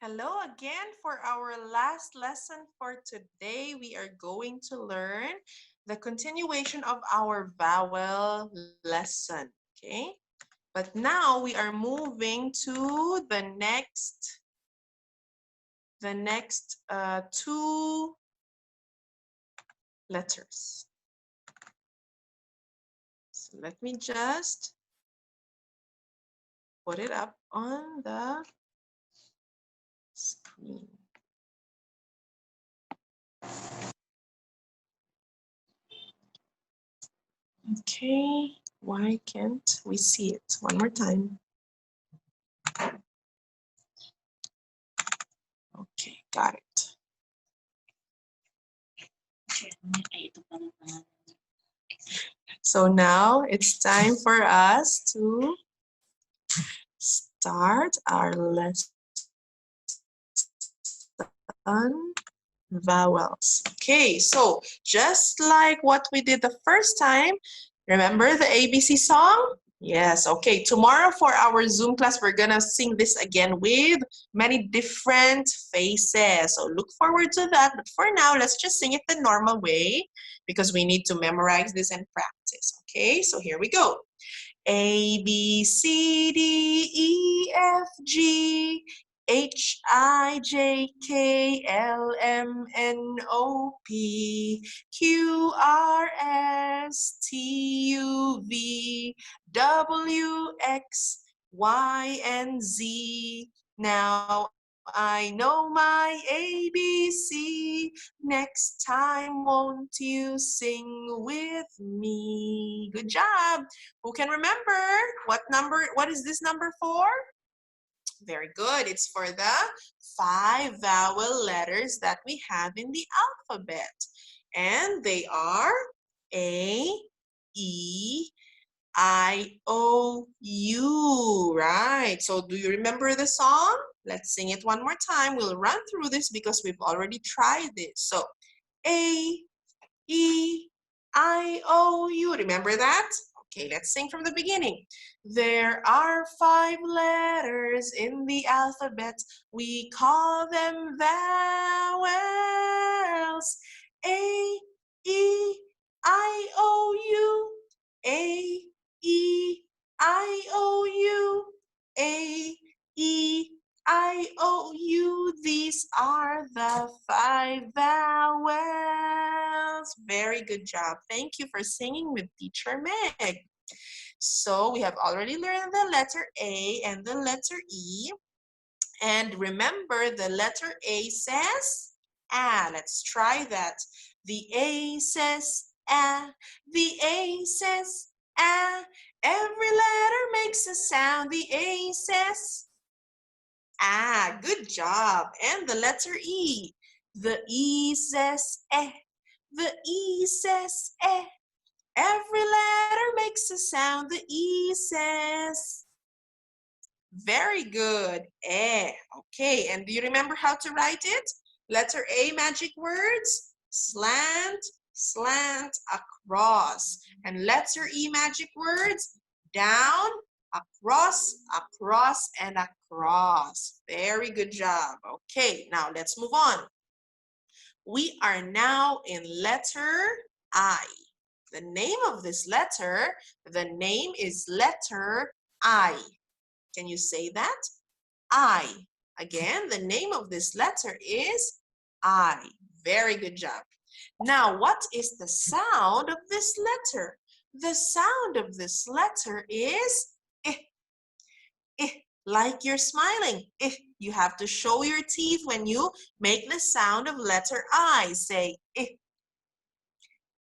Hello again for our last lesson for today. We are going to learn the continuation of our vowel lesson, okay? But now we are moving to the next two letters. So let me just put it up on the screen. Okay, why can't we see it? One more time. Okay, got it. So now it's time for us to start our lesson, vowels. Okay, so just like what we did the first time, remember the ABC song? Yes, okay. Tomorrow for our Zoom class, we're gonna sing this again with many different faces. So look forward to that. But for now, let's just sing it the normal way because we need to memorize this and practice. Okay, so here we go. A, B, C, D, E, F, G, H, I, J, K, L, M, N, O, P, Q, R, S, T, U, V, W, X, Y, and Z. Now I know my ABC. Next time, won't you sing with me? Good job. Who can remember what number? What is this number for? Very good. It's for the 5 vowel letters that we have in the alphabet. And they are A, E, I, O, U, right? So do you remember the song? Let's sing it one more time. We'll run through this because we've already tried this. So A, E, I, O, U. Remember that? Okay, let's sing from the beginning. There are 5 letters in the alphabet. We call them vowels. A, E, I, O, U. A, E, I, O, U. A, E, I, O, U. These are the 5 vowels. Very good job. Thank you for singing with Teacher Meg. So we have already learned the letter A and the letter E. And remember, the letter A says ah. Let's try that. The A says ah. The A says ah. Every letter makes a sound. The A says ah. Good job. And the letter E. The E says eh. The E says eh. Every letter makes a sound. The E says. Very good. Eh. Okay. And do you remember how to write it? Letter A, magic words. Slant, slant, across. And letter E, magic words. Down, across, across, and across. Very good job. Okay. Now let's move on. We are now in letter I. The name of this letter, the name is letter I. Can you say that? I. Again, the name of this letter is I. Very good job. Now, what is the sound of this letter? The sound of this letter is eh, eh, like you're smiling. Eh. You have to show your teeth when you make the sound of letter I. Say eh,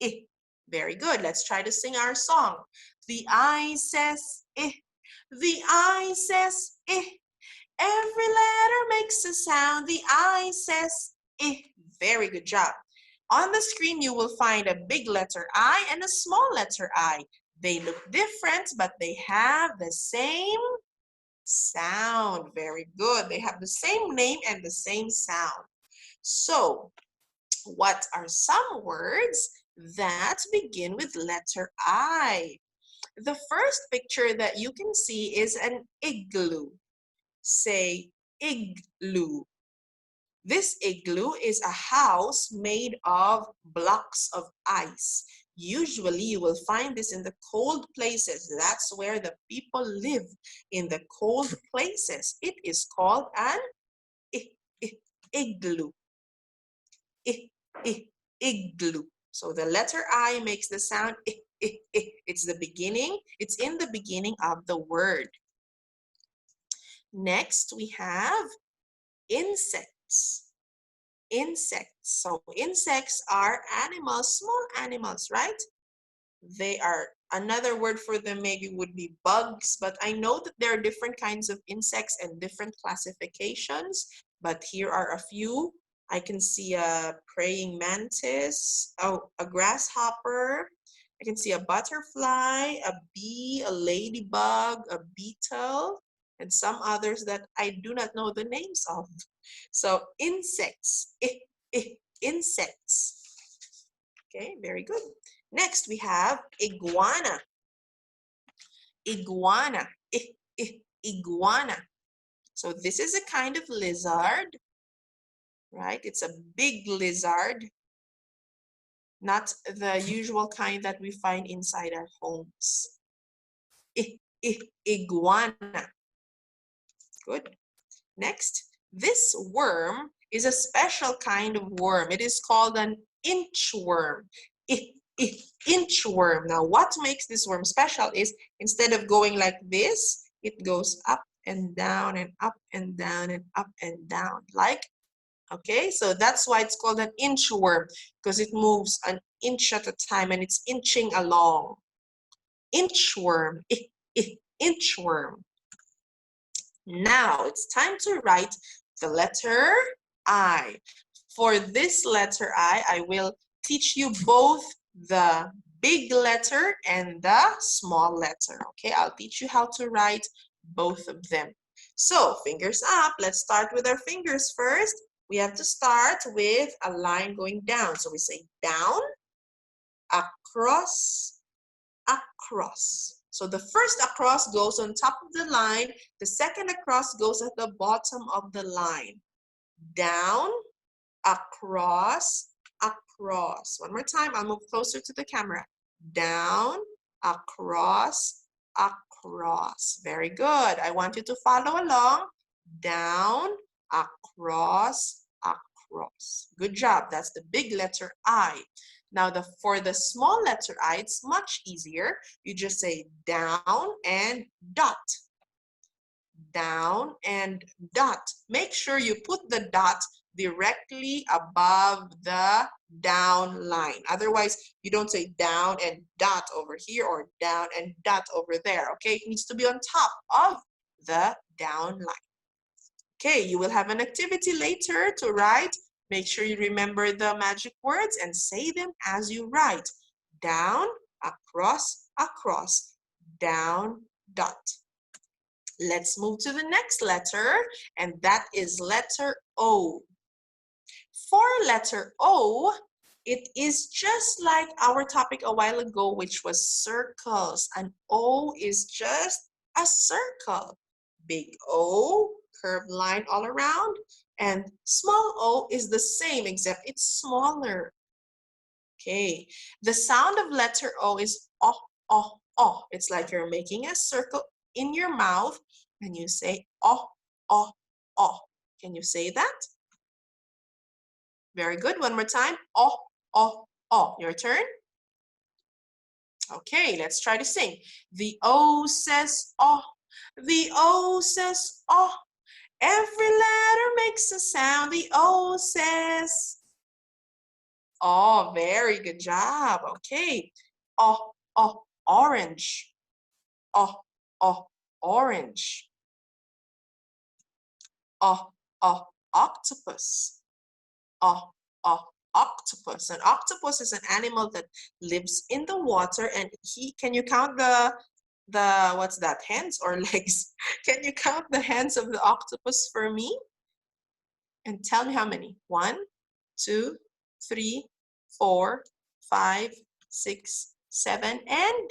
eh. Very good. Let's try to sing our song. The I says eh. The I says eh. Every letter makes a sound. The I says eh. Very good job. On the screen, you will find a big letter I and a small letter I. They look different, but they have the same sound. Very good. They have the same name and the same sound. So, what are some words that begin with letter I? The first picture that you can see is an igloo. Say igloo. This igloo is a house made of blocks of ice. Usually you will find this in the cold places. That's where the people live, in the cold places. It is called an igloo. Igloo. So the letter I makes the sound It's the beginning. It's in the beginning of the word. Next we have insects. Insects. So insects are animals, small animals, right? They are, another word for them maybe would be bugs, but I know that there are different kinds of insects and different classifications, but here are a few. I can see a praying mantis, oh, a grasshopper. I can see a butterfly, a bee, a ladybug, a beetle, and some others that I do not know the names of. So insects, insects. Okay, very good. Next, we have iguana. Iguana. Iguana. So this is a kind of lizard, right? It's a big lizard, not the usual kind that we find inside our homes. Iguana. Good. Next, this worm is a special kind of worm. It is called an inchworm. Inchworm. Now, what makes this worm special is instead of going like this, it goes up and down and up and down and up and down. Like, okay, so that's why it's called an inchworm, because it moves an inch at a time and it's inching along. Inchworm. Inchworm. Now it's time to write the letter I. For this letter I will teach you both the big letter and the small letter. Okay, I'll teach you how to write both of them. So fingers up. Let's start with our fingers first. We have to start with a line going down. So we say down, across, across. So the first across goes on top of the line. The second across goes at the bottom of the line. Down, across, across. One more time, I'll move closer to the camera. Down, across, across. Very good. I want you to follow along. Down, across, across. Good job. That's the big letter I. Now, for the small letter I, it's much easier. You just say down and dot. Down and dot. Make sure you put the dot directly above the down line. Otherwise, you don't say down and dot over here or down and dot over there. Okay, it needs to be on top of the down line. Okay, you will have an activity later to write. Make sure you remember the magic words and say them as you write. Down, across, across, down, dot. Let's move to the next letter, and that is letter O. For letter O, it is just like our topic a while ago, which was circles. An O is just a circle. Big O, curved line all around, and small o is the same except it's smaller. Okay, the sound of letter O is oh, oh, oh. It's like you're making a circle in your mouth and you say oh, oh, oh. Can you say that? Very good. One more time. Oh, oh, oh. Your turn. Okay, let's try to sing. The O says oh, the O says oh. Every letter makes a sound. The O says oh, very good job. Okay. Oh, oh, orange. Oh, oh, orange. Oh, oh, octopus. Oh, oh, octopus. An octopus is an animal that lives in the water, and can you count the what's that, hands or legs? Can you count the hands of the octopus for me? And tell me how many. 1, 2, 3, 4, 5, 6, 7, and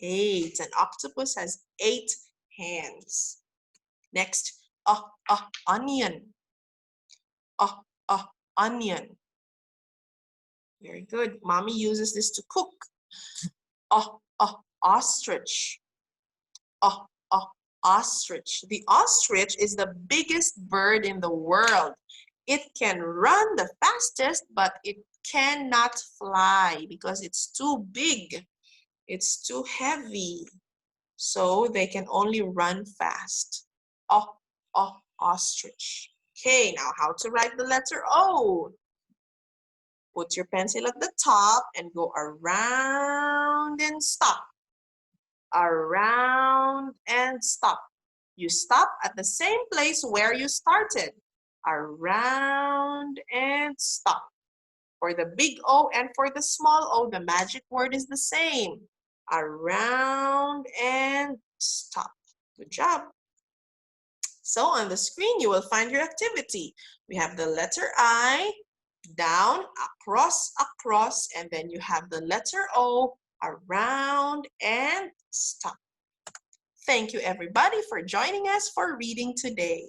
8. An octopus has 8 hands. Next, onion. Onion. Very good. Mommy uses this to cook. Ostrich. Ostrich. The ostrich is the biggest bird in the world. It can run the fastest, but it cannot fly because it's too big. It's too heavy. So they can only run fast. Ostrich. Okay, now how to write the letter O. Put your pencil at the top and go around and stop. Around and stop. You stop at the same place where you started. Around and stop. For the big O and for the small O, the magic word is the same. Around and stop. Good job. So on the screen, you will find your activity. We have the letter I, down, across, and then you have the letter O, around and stop. Thank you everybody for joining us for reading today.